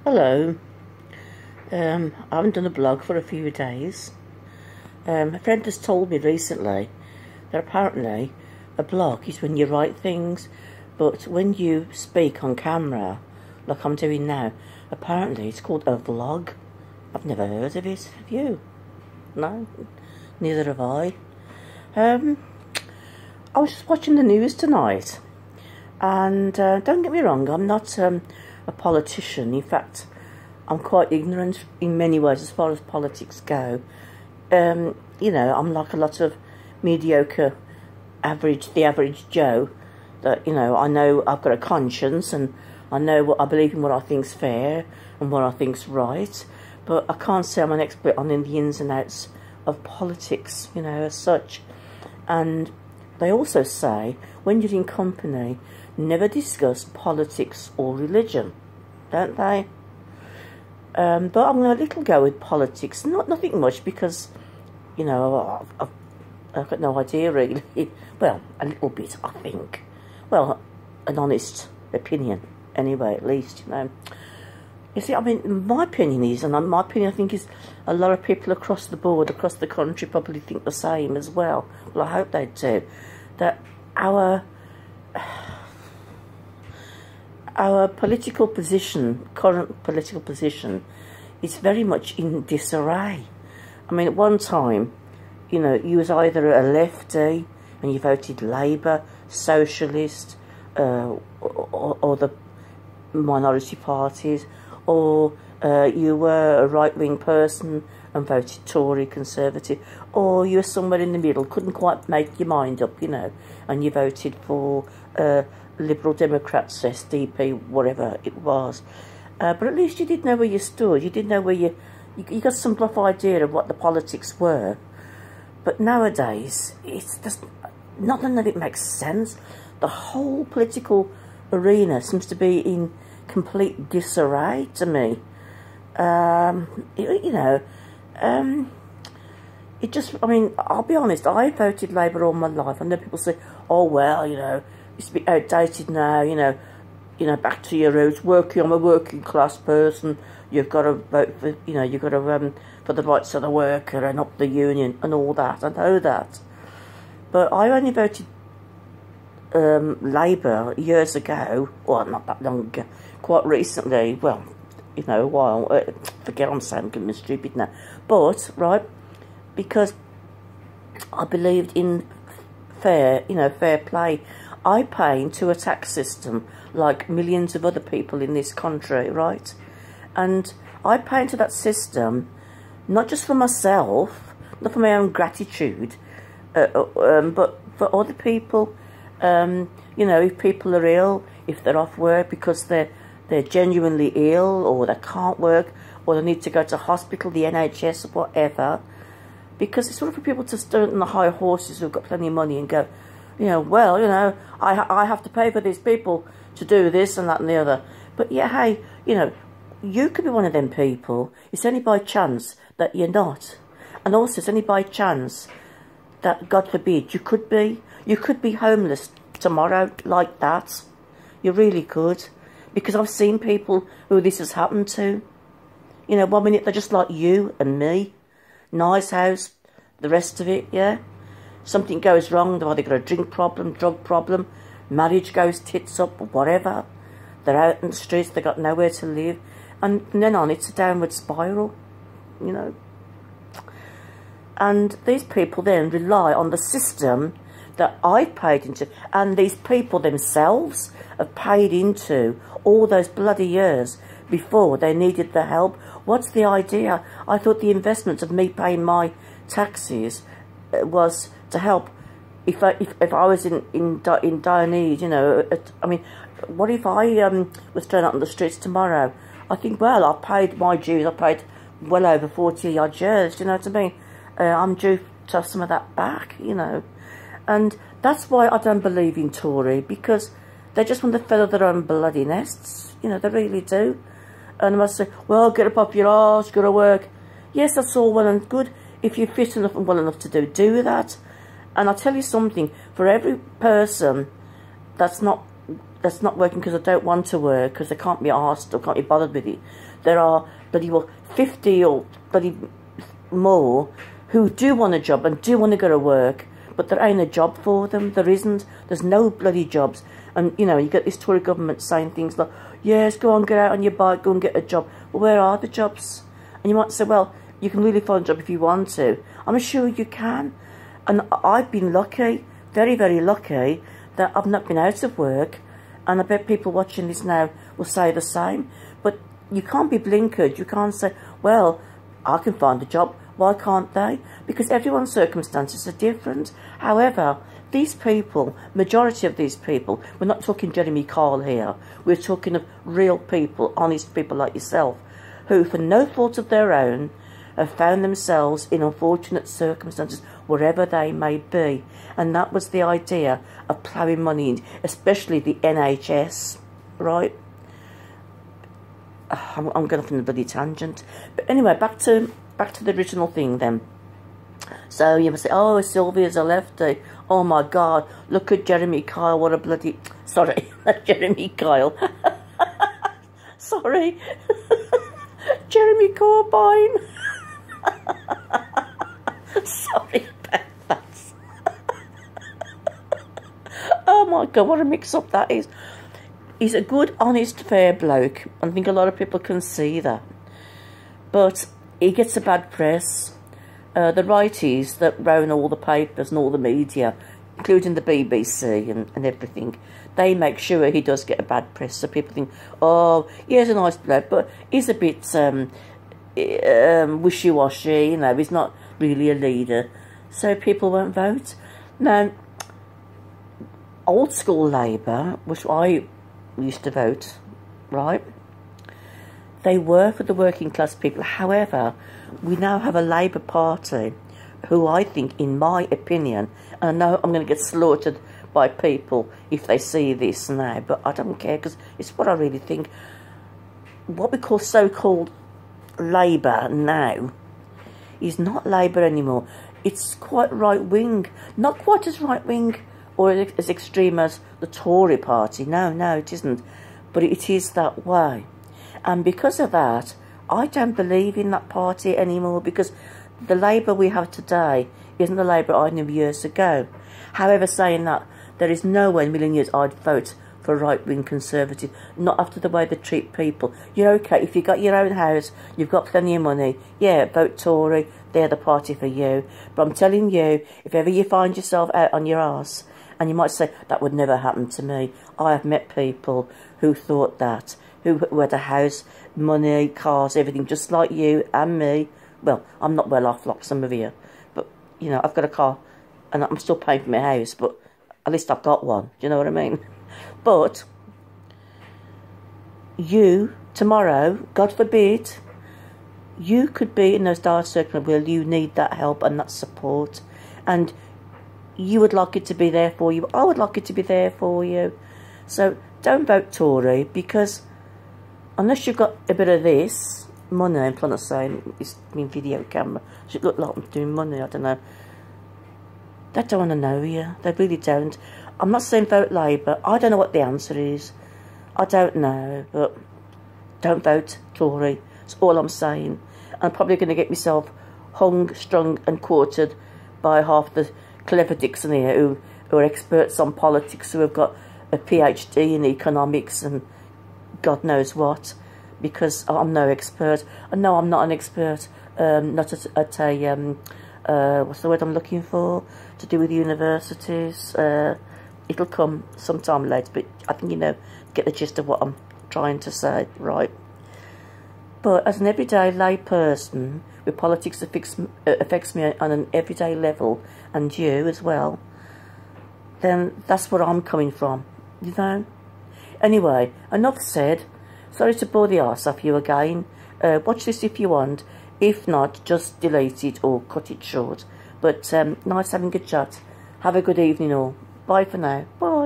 Hello. I haven't done a blog for a few days. A friend has told me recently that apparently a blog is when you write things, but when you speak on camera, like I'm doing now, apparently it's called a vlog. I've never heard of it. Have you? No? Neither have I. I was just watching the news tonight, and don't get me wrong, I'm not a politician. In fact, I'm quite ignorant in many ways as far as politics go. You know, I'm like a lot of mediocre, the average Joe. That, you know, I know I've got a conscience, and I know what I believe in, what I think's fair and what I think's right. But I can't say I'm an expert on the ins and outs of politics, you know, as such. And they also say, when you're in company, never discuss politics or religion, don't they? But I'm going to little go with politics. Nothing much, because, you know, I've got no idea really. Well, a little bit, I think. Well, an honest opinion, anyway, at least, you know. You see, I mean, my opinion is, and my opinion I think is, a lot of people across the board, across the country, probably think the same as well. Well, I hope they do. That our political position, current political position, is very much in disarray. I mean, at one time, you know, you was either a lefty and you voted Labour, Socialist, or the minority parties, or you were a right-wing person and voted Tory, Conservative, or you were somewhere in the middle, couldn't quite make your mind up, you know, and you voted for Liberal Democrats, SDP, whatever it was. But at least you did know where you stood. You did know where you got some rough idea of what the politics were. But nowadays, it's just, none of it makes sense. The whole political arena seems to be in complete disarray to me. You know, it just, I mean, I'll be honest, I voted Labour all my life. I know people say, oh, well, you know, it's a bit outdated now, you know, back to your roots. I'm a working class person. You've got to vote for, you know, you've got to for the rights of the worker and up the union and all that. I know that, but I only voted Labour years ago. Well, not that long ago. Quite recently. Well, you know, a while. Forget I'm saying I'm stupid now. But right, because I believed in fair play. I pay into a tax system like millions of other people in this country, right? And I pay into that system not just for myself, not for my own gratitude, but for other people. You know, if people are ill, if they're off work because they're genuinely ill, or they can't work, or they need to go to hospital, the NHS, whatever, because it's sort of for people to stand on the high horses who've got plenty of money and go, you know, well, you know, I have to pay for these people to do this and that and the other. But yeah, hey, you know, you could be one of them people. It's only by chance that you're not. And also, it's only by chance that, God forbid, you could be homeless tomorrow like that. You really could. Because I've seen people who this has happened to. You know, 1 minute they're just like you and me. Nice house, the rest of it, yeah. Something goes wrong, they've either got a drink problem, drug problem, marriage goes tits up, or whatever. They're out in the streets, they've got nowhere to live. And from then on, it's a downward spiral, you know. And these people then rely on the system that I paid into, and these people themselves have paid into all those bloody years before they needed the help. What's the idea? I thought the investment of me paying my taxes was to help if I was in dire need, you know. I mean, what if I was thrown out on the streets tomorrow? I think, well, I paid my dues. I paid well over 40 odd years. You know what I mean? I'm due to have some of that back, you know. And that's why I don't believe in Tory, because they just want to feather their own bloody nests. You know, they really do. And I must say, well, get up off your arse, go to work. Yes, that's all well and good. If you're fit enough and well enough to do that. And I'll tell you something, for every person that's that's not working because they don't want to work, because they can't be asked or can't be bothered with it. There are bloody 50 or bloody more who do want a job and do want to go to work, but there ain't a job for them. There isn't. There's no bloody jobs. And, you know, you get this Tory government saying things like, yes, go on, get out on your bike, go and get a job. Well, where are the jobs? And you might say, well, you can really find a job if you want to. I'm sure you can. And I've been lucky, very, very lucky, that I've not been out of work. And I bet people watching this now will say the same. But you can't be blinkered. You can't say, well, I can find a job. Why can't they? Because everyone's circumstances are different. However, these people, majority of these people, we're not talking Jeremy Kyle here. We're talking of real people, honest people like yourself, who, for no fault of their own, have found themselves in unfortunate circumstances, wherever they may be. And that was the idea of ploughing money in, especially the NHS, right? I'm going off on a bloody tangent. But anyway, back to the original thing then. So you must say, oh, Sylvia's a lefty. Oh my God, look at Jeremy Kyle, what a bloody... Sorry, not Jeremy Kyle. Sorry. Jeremy Corbyn. Sorry about that. Oh my God, what a mix-up that is. He's a good, honest, fair bloke. I think a lot of people can see that. But he gets a bad press. The righties that run all the papers and all the media, including the BBC and everything, they make sure he does get a bad press. So people think, oh, yeah, he's a nice bloke, but he's a bit wishy-washy, you know, he's not really a leader. So people won't vote. Now, old school Labour, which I used to vote, right? They were for the working class people. However, we now have a Labour Party who I think, in my opinion, and I know I'm going to get slaughtered by people if they see this now, but I don't care because it's what I really think. What we call so-called Labour now is not Labour anymore. It's quite right-wing. Not quite as right-wing or as extreme as the Tory party. No, it isn't. But it is that way. And because of that, I don't believe in that party anymore, because the Labour we have today isn't the Labour I knew years ago. However, saying that, there is no way in a million years I'd vote for a right-wing Conservative, not after the way they treat people. You're okay, if you've got your own house, you've got plenty of money, yeah, vote Tory, they're the party for you. But I'm telling you, if ever you find yourself out on your arse, and you might say, that would never happen to me. I have met people who thought that, who had a house, money, cars, everything, just like you and me. Well, I'm not well off like some of you, but, you know, I've got a car, and I'm still paying for my house, but at least I've got one. Do you know what I mean? But you, tomorrow, God forbid, you could be in those dire circumstances where you need that help and that support, and you would like it to be there for you. I would like it to be there for you. So don't vote Tory, because unless you've got a bit of this money, I'm trying to say, it's my video camera, so it look like I'm doing money, I don't know. They don't want to know you. They really don't. I'm not saying vote Labour. I don't know what the answer is. I don't know, but don't vote Tory. That's all I'm saying. I'm probably going to get myself hung, strung and quartered by half the clever dicks in here who are experts on politics, who have got a PhD in economics and God knows what, because I'm no expert. And no, I'm not an expert, not at a what's the word I'm looking for, to do with universities. It'll come sometime later, but I think you know, get the gist of what I'm trying to say, right? But as an everyday lay person, with politics affects me on an everyday level, and you as well, then that's where I'm coming from, you know? Anyway, enough said. Sorry to bore the arse off you again. Watch this if you want. If not, just delete it or cut it short. But nice having a chat. Have a good evening all. Bye for now. Bye.